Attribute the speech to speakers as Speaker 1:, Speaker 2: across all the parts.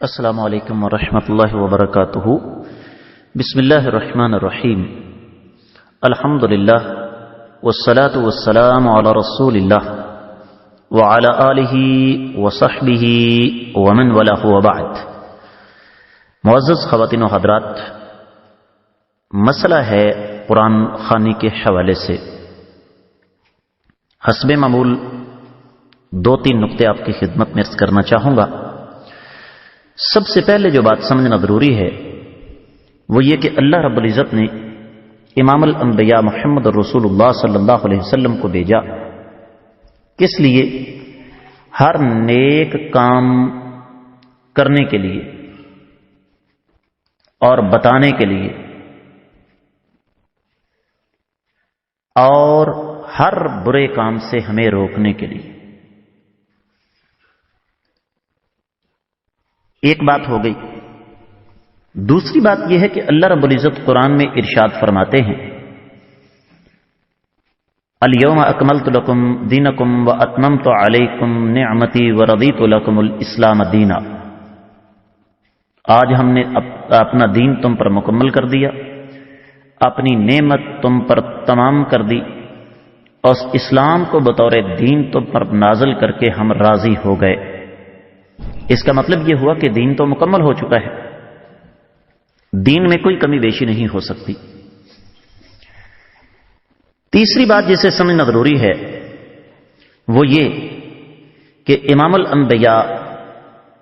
Speaker 1: السلام علیکم ورحمۃ اللہ وبرکاتہ۔ بسم اللہ الرحمن الرحیم۔ الحمد للہ والصلاة والسلام علی رسول اللہ وعلی آلہ وصحبہ ومن والاه وبعد۔ معزز خواتین و حضرات، مسئلہ ہے قرآن خوانی کے حوالے سے حسب معمول دو تین نقطے آپ کی خدمت میں عرض کرنا چاہوں گا۔ سب سے پہلے جو بات سمجھنا ضروری ہے وہ یہ کہ اللہ رب العزت نے امام الانبیاء محمد رسول اللہ صلی اللہ علیہ وسلم کو بھیجا کس لیے؟ ہر نیک کام کرنے کے لیے اور بتانے کے لیے، اور ہر برے کام سے ہمیں روکنے کے لیے۔ ایک بات ہو گئی۔ دوسری بات یہ ہے کہ اللہ رب العزت قرآن میں ارشاد فرماتے ہیں، الیوم اکملت لکم دینکم واتممت علیکم نعمتی ورضیت لکم الاسلام دینا۔ آج ہم نے اپنا دین تم پر مکمل کر دیا، اپنی نعمت تم پر تمام کر دی، اور اسلام کو بطور دین تم پر نازل کر کے ہم راضی ہو گئے۔ اس کا مطلب یہ ہوا کہ دین تو مکمل ہو چکا ہے، دین میں کوئی کمی بیشی نہیں ہو سکتی۔ تیسری بات جسے سمجھنا ضروری ہے وہ یہ کہ امام الانبیاء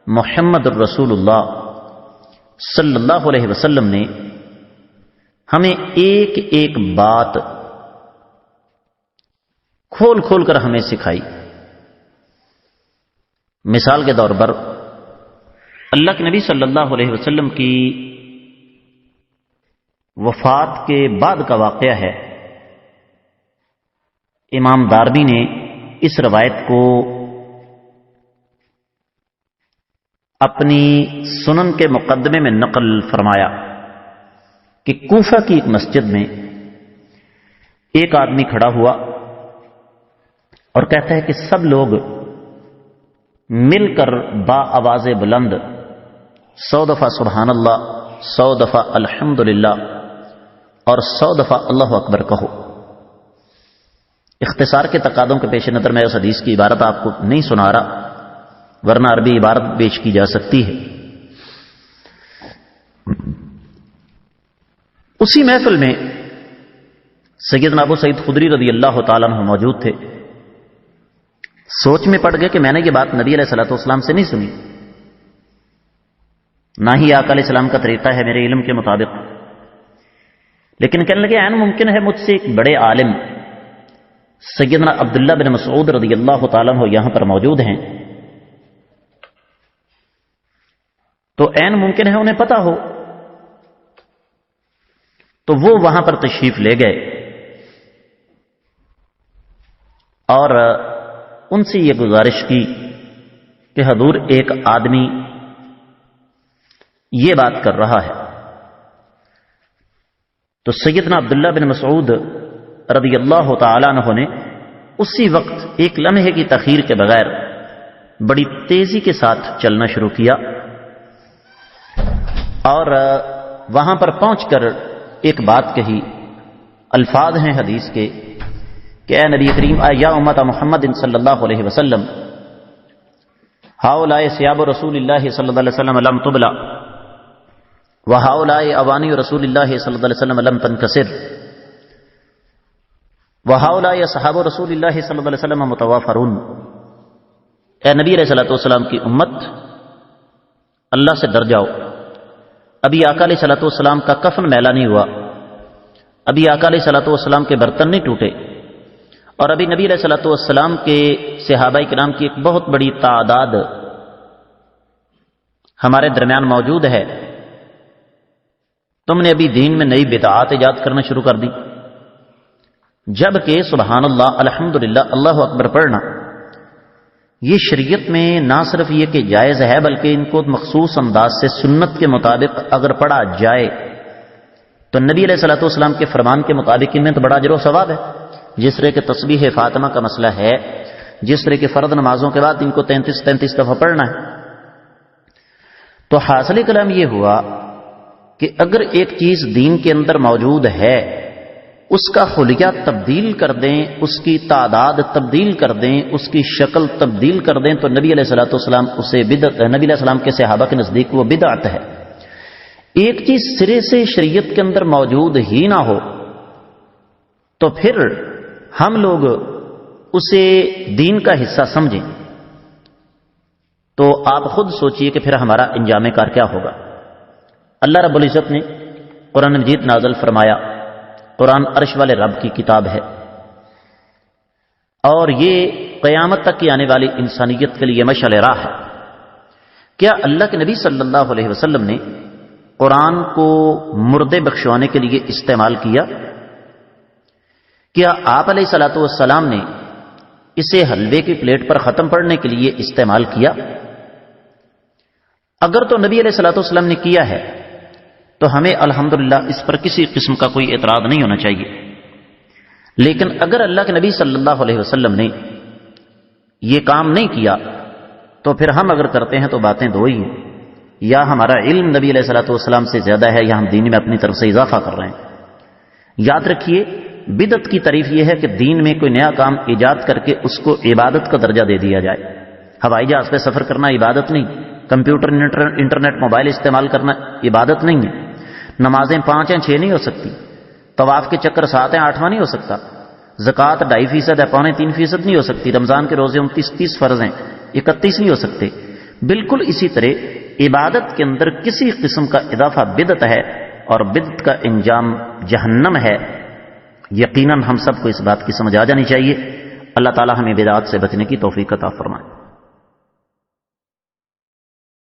Speaker 1: محمد الرسول اللہ صلی اللہ علیہ وسلم نے ہمیں ایک ایک بات کھول کھول کر ہمیں سکھائی۔ مثال کے طور پر اللہ کے نبی صلی اللہ علیہ وسلم کی وفات کے بعد کا واقعہ ہے۔ امام دارمی نے اس روایت کو اپنی سنن کے مقدمے میں نقل فرمایا کہ کوفہ کی ایک مسجد میں ایک آدمی کھڑا ہوا اور کہتا ہے کہ سب لوگ مل کر با آواز بلند 100 دفعہ سبحان اللہ، 100 دفعہ الحمدللہ اور 100 دفعہ اللہ اکبر کہو۔ اختصار کے تقاضوں کے پیش نظر میں اس حدیث کی عبارت آپ کو نہیں سنا رہا، ورنہ عربی عبارت پیش کی جا سکتی ہے۔ اسی محفل میں سیدنا ابو سعید خدری رضی اللہ تعالیٰ عنہ موجود تھے۔ سوچ میں پڑ گئے کہ میں نے یہ بات نبی علیہ الصلوۃ والسلام سے نہیں سنی، نہ ہی آقا علیہ السلام کا طریقہ ہے میرے علم کے مطابق، لیکن کہنے لگے عین ممکن ہے مجھ سے ایک بڑے عالم سیدنا عبداللہ بن مسعود رضی اللہ تعالیٰ عنہ یہاں پر موجود ہیں، تو عین ممکن ہے انہیں پتا ہو۔ تو وہ وہاں پر تشریف لے گئے اور ان سے یہ گزارش کی کہ حضور ایک آدمی یہ بات کر رہا ہے۔ تو سیدنا عبداللہ بن مسعود رضی اللہ تعالیٰ عنہ نے اسی وقت ایک لمحے کی تاخیر کے بغیر بڑی تیزی کے ساتھ چلنا شروع کیا، اور وہاں پر پہنچ کر ایک بات کہی۔ الفاظ ہیں حدیث کے کہ اے نبی کریم، یا امت محمد صلی اللہ علیہ وسلم، ہؤلاء ثیاب رسول اللہ صلی اللہ علیہ وسلم لم تبلا وہؤلاء اوانی رسول اللہ صلی اللہ علیہ وسلم لم تنکسر وہؤلاء صحاب رسول اللہ صلی اللہ علیہ وسلم متوافرون۔ اے نبی علیہ الصلوۃ والسلام کی امت، اللہ سے ڈر جاؤ۔ ابھی آقا علیہ الصلوۃ والسلام کا کفن میلا نہیں ہوا، ابھی آقا علیہ الصلوۃ والسلام کے برتن نہیں ٹوٹے، اور ابھی نبی علیہ الصلوۃ والسلام کے صحابہ کرام کی ایک بہت بڑی تعداد ہمارے درمیان موجود ہے، تم نے ابھی دین میں نئی بدعات ایجاد کرنا شروع کر دی۔ جبکہ سبحان اللہ، الحمدللہ، اللہ اکبر پڑھنا یہ شریعت میں نہ صرف یہ کہ جائز ہے، بلکہ ان کو مخصوص انداز سے سنت کے مطابق اگر پڑھا جائے تو نبی علیہ الصلوۃ والسلام کے فرمان کے مطابق ان میں تو بڑا اجر و ثواب ہے۔ جس طرح کہ تسبیح فاطمہ کا مسئلہ ہے، جس طرح کہ فرض نمازوں کے بعد ان کو 33 دفعہ پڑھنا ہے، تو حاصل کلام یہ ہوا کہ اگر ایک چیز دین کے اندر موجود ہے، اس کا خلیہ تبدیل کر دیں، اس کی تعداد تبدیل کر دیں، اس کی شکل تبدیل کر دیں، تو نبی علیہ الصلوۃ والسلام اسے بدعت، نبی علیہ السلام کے صحابہ کے نزدیک وہ بدعت ہے۔ ایک چیز سرے سے شریعت کے اندر موجود ہی نہ ہو تو پھر ہم لوگ اسے دین کا حصہ سمجھیں، تو آپ خود سوچئے کہ پھر ہمارا انجام کار کیا ہوگا۔ اللہ رب العزت نے قرآن مجید نازل فرمایا، قرآن عرش والے رب کی کتاب ہے، اور یہ قیامت تک کی آنے والی انسانیت کے لیے مشعل راہ ہے۔ کیا اللہ کے نبی صلی اللہ علیہ وسلم نے قرآن کو مردے بخشوانے کے لیے استعمال کیا؟ کیا آپ علیہ الصلوۃ والسلام نے اسے حلوے کی پلیٹ پر ختم پڑنے کے لیے استعمال کیا؟ اگر تو نبی علیہ الصلوۃ والسلام نے کیا ہے تو ہمیں الحمدللہ اس پر کسی قسم کا کوئی اعتراض نہیں ہونا چاہیے، لیکن اگر اللہ کے نبی صلی اللہ علیہ وسلم نے یہ کام نہیں کیا تو پھر ہم اگر کرتے ہیں تو باتیں دو ہی ہیں، یا ہمارا علم نبی علیہ الصلوۃ والسلام سے زیادہ ہے، یا ہم دین میں اپنی طرف سے اضافہ کر رہے ہیں۔ یاد رکھیے، بدعت کی تعریف یہ ہے کہ دین میں کوئی نیا کام ایجاد کر کے اس کو عبادت کا درجہ دے دیا جائے۔ ہوائی جہاز پہ سفر کرنا عبادت نہیں، کمپیوٹر انٹرنیٹ موبائل استعمال کرنا عبادت نہیں ہے، نمازیں 5 ہیں 6 نہیں ہو سکتی، طواف کے چکر 7 ہیں 8واں نہیں ہو سکتا، زکوٰۃ 2.5% ہے 3.25% نہیں ہو سکتی، رمضان کے روزے 29-30 فرض ہیں 31 نہیں ہو سکتے۔ بالکل اسی طرح عبادت کے اندر کسی قسم کا اضافہ بدعت ہے، اور بدعت کا انجام جہنم ہے۔ یقیناً ہم سب کو اس بات کی سمجھ آ جانی چاہیے۔ اللہ تعالی ہمیں بدعات سے بچنے کی توفیق عطا فرمائے۔